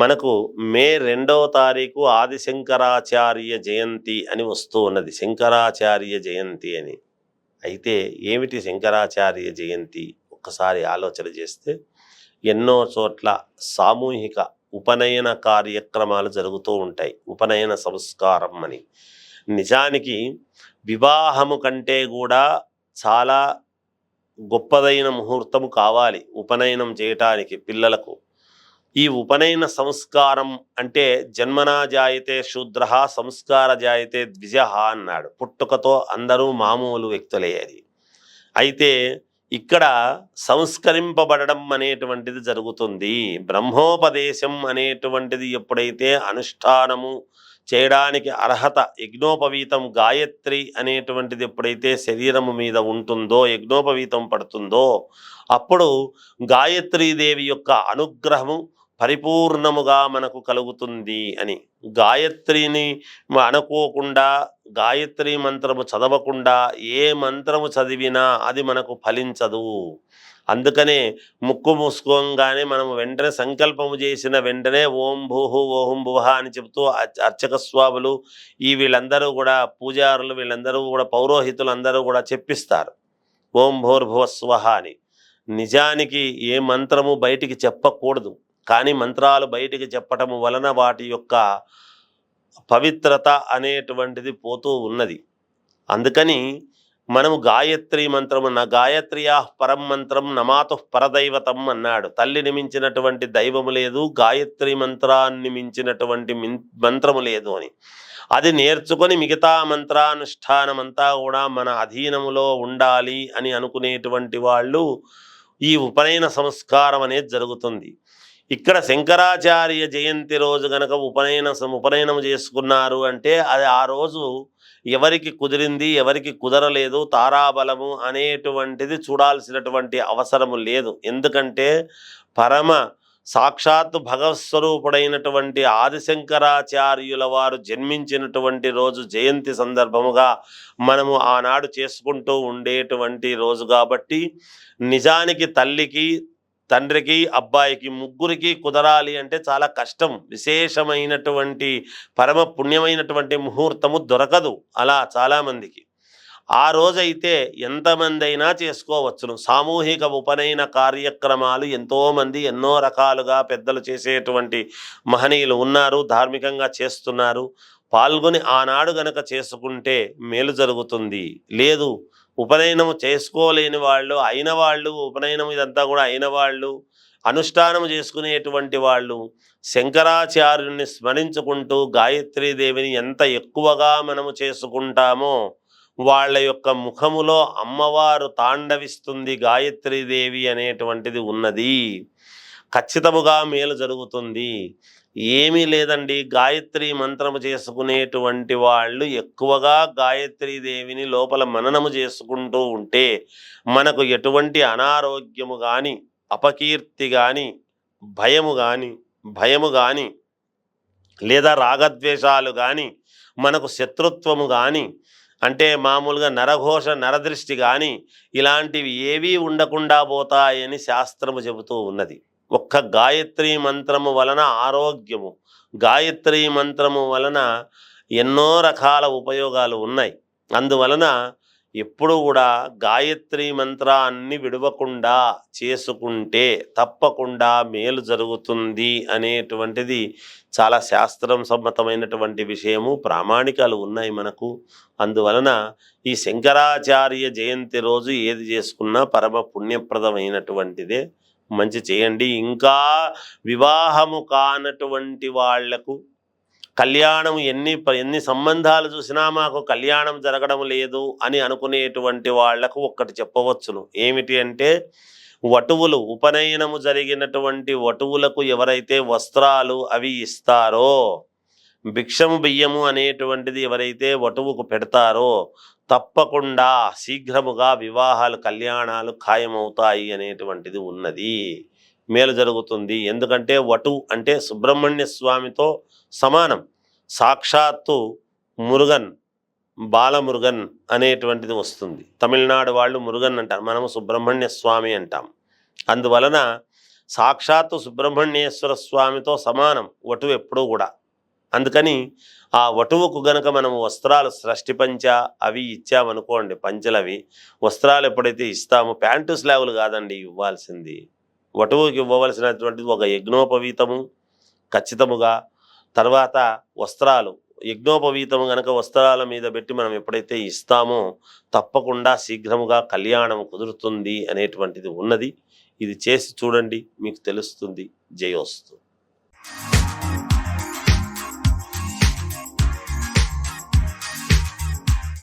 మనకు మే 2వ తారీఖు ఆదిశంకరాచార్య జయంతి అని వస్తూ ఉన్నది. శంకరాచార్య జయంతి అని. అయితే ఏమిటి శంకరాచార్య జయంతి? ఒక్కసారి ఆలోచన చేస్తే ఎన్నో చోట్ల సామూహిక ఉపనయన కార్యక్రమాలు జరుగుతూ ఉంటాయి. ఉపనయన సంస్కారం అని. నిజానికి వివాహము కంటే కూడా చాలా గొప్పదైన ముహూర్తము కావాలి ఉపనయనం చేయటానికి పిల్లలకు. ఈ ఉపనయన సంస్కారం అంటే జన్మనా జాయతే శూద్ర సంస్కార జాయతే ద్విజ అన్నాడు. పుట్టుకతో అందరూ మామూలు వ్యక్తులే అది. అయితే ఇక్కడ సంస్కరింపబడడం అనేటువంటిది జరుగుతుంది. బ్రహ్మోపదేశం అనేటువంటిది ఎప్పుడైతే అనుష్ఠానము చేయడానికి అర్హత, యజ్ఞోపవీతం గాయత్రి అనేటువంటిది ఎప్పుడైతే శరీరము మీద ఉంటుందో, యజ్ఞోపవీతం పడుతుందో, అప్పుడు గాయత్రీదేవి యొక్క అనుగ్రహము పరిపూర్ణముగా మనకు కలుగుతుంది అని. గాయత్రిని అనుకోకుండా, గాయత్రి మంత్రము చదవకుండా ఏ మంత్రము చదివినా అది మనకు ఫలించదు. అందుకనే ముక్కు మూసుకోగానే మనం వెంటనే సంకల్పము చేసిన వెంటనే ఓం భూహు ఓం భువహ అని చెబుతూ అర్చక స్వాములు వీళ్ళందరూ కూడా, పూజారులు వీళ్ళందరూ కూడా, పౌరోహితులు అందరూ కూడా చెప్పిస్తారు ఓం భూర్భువస్వహ అని. నిజానికి ఏ మంత్రము బయటికి చెప్పకూడదు. కానీ మంత్రాలు బయటికి చెప్పటము వలన వాటి యొక్క పవిత్రత అనేటువంటిది పోతూ ఉన్నది. అందుకని మనము గాయత్రి మంత్రము గాయత్ర్యా పరం మంత్రం నమాతు పరదైవతం అన్నాడు. తల్లిని మించినటువంటి దైవము లేదు, గాయత్రి మంత్రాన్ని మించినటువంటి మంత్రము లేదు అని. అది నేర్చుకొని మిగతా మంత్రానుష్ఠానమంతా కూడా మన అధీనములో ఉండాలి అని అనుకునేటువంటి వాళ్ళు ఈ ఉపనయన సంస్కారం అనేది జరుగుతుంది. ఇక్కడ శంకరాచార్య జయంతి రోజు గనక ఉపనయనం చేసుకున్నారు అంటే అది ఆ రోజు ఎవరికి కుదిరింది ఎవరికి కుదరలేదు తారాబలము అనేటువంటిది చూడాల్సినటువంటి అవసరము లేదు. ఎందుకంటే పరమ సాక్షాత్తు భగవత్స్వరూపుడైనటువంటి ఆదిశంకరాచార్యుల వారు జన్మించినటువంటి రోజు జయంతి సందర్భముగా మనము ఆనాడు చేసుకుంటూ ఉండేటువంటి రోజు కాబట్టి నిజానికి తల్లికి, తండ్రికి, అబ్బాయికి ముగ్గురికి కుదరాలి అంటే చాలా కష్టం. విశేషమైనటువంటి పరమ పుణ్యమైనటువంటి ముహూర్తము దొరకదు అలా చాలామందికి. ఆ రోజైతే ఎంతమంది అయినా చేసుకోవచ్చును. సామూహిక ఉపనయన కార్యక్రమాలు ఎంతోమంది ఎన్నో రకాలుగా పెద్దలు చేసేటువంటి మహనీయులు ఉన్నారు, ధార్మికంగా చేస్తున్నారు. పాల్గొని ఆనాడు గనక చేసుకుంటే మేలు జరుగుతుంది. లేదు ఉపనయనము చేసుకోలేని వాళ్ళు, అయిన వాళ్ళు, ఉపనయనం ఇదంతా కూడా అయిన వాళ్ళు, అనుష్ఠానం చేసుకునేటువంటి వాళ్ళు శంకరాచార్యుని స్మరించుకుంటూ గాయత్రీదేవిని ఎంత ఎక్కువగా మనము చేసుకుంటామో వాళ్ళ యొక్క ముఖములో అమ్మవారు తాండవిస్తుంది. గాయత్రీదేవి అనేటువంటిది ఉన్నది. ఖచ్చితముగా మేలు జరుగుతుంది. ఏమీ లేదండి, గాయత్రి మంత్రము చేసుకునేటువంటి వాళ్ళు ఎక్కువగా గాయత్రీదేవిని లోపల మననము చేసుకుంటూ ఉంటే మనకు ఎటువంటి అనారోగ్యము కానీ, అపకీర్తి కానీ, భయము కానీ లేదా రాగద్వేషాలు కానీ, మనకు శత్రుత్వము కానీ, అంటే మామూలుగా నరఘోష నరదృష్టి కానీ ఇలాంటివి ఏవీ ఉండకుండా పోతాయని శాస్త్రము చెబుతూ ఉన్నది. ఒక్క గాయత్రి మంత్రము వలన ఆరోగ్యము, గాయత్రి మంత్రము వలన ఎన్నో రకాల ఉపయోగాలు ఉన్నాయి. అందువలన ఎప్పుడు కూడా గాయత్రి మంత్రాన్ని విడవకుండా చేసుకుంటే తప్పకుండా మేలు జరుగుతుంది అనేటువంటిది చాలా శాస్త్రం సమ్మతమైనటువంటి విషయము. ప్రామాణికాలు ఉన్నాయి మనకు. అందువలన ఈ శంకరాచార్య జయంతి రోజు ఏది చేసుకున్నా పరమ పుణ్యప్రదమైనటువంటిదే. మంచి చేయండి. ఇంకా వివాహము కానటువంటి వాళ్లకు కళ్యాణం ఎన్ని సంబంధాలు చూసినా మాకు కళ్యాణం జరగడం లేదు అని అనుకునేటువంటి వాళ్లకు ఒక్కటి చెప్పవచ్చును. ఏమిటి అంటే వటువులు, ఉపనయనము జరిగినటువంటి వటువులకు ఎవరైతే వస్త్రాలు అవి ఇస్తారో, భిక్షము బియ్యము అనేటువంటిది ఎవరైతే వటువుకు పెడతారో తప్పకుండా శీఘ్రముగా వివాహాలు, కళ్యాణాలు ఖాయమవుతాయి అనేటువంటిది ఉన్నది. మేలు జరుగుతుంది. ఎందుకంటే వటువు అంటే సుబ్రహ్మణ్య స్వామితో సమానం. సాక్షాత్తు మురుగన్, బాలమురుగన్ అనేటువంటిది వస్తుంది. తమిళనాడు వాళ్ళు మురుగన్ అంటారు, మనము సుబ్రహ్మణ్య స్వామి అంటాం. అందువలన సాక్షాత్తు సుబ్రహ్మణ్యేశ్వర స్వామితో సమానం వటువు ఎప్పుడూ కూడా. అందుకని ఆ వటువుకు గనక మనం వస్త్రాలు షష్ఠి పంచ అవి ఇచ్చామనుకోండి, పంచలవి వస్త్రాలు ఎప్పుడైతే ఇస్తామో ప్యాంటు స్లావులు కాదండి ఇవ్వాల్సింది. వటువుకి ఇవ్వవలసినటువంటిది ఒక యజ్ఞోపవీతము ఖచ్చితముగా, తర్వాత వస్త్రాలు. యజ్ఞోపవీతము గనక వస్త్రాల మీద పెట్టి మనం ఎప్పుడైతే ఇస్తామో తప్పకుండా శీఘ్రముగా కళ్యాణం కుదురుతుంది అనేటువంటిది ఉన్నది. ఇది చేసి చూడండి, మీకు తెలుస్తుంది. జయోస్తు.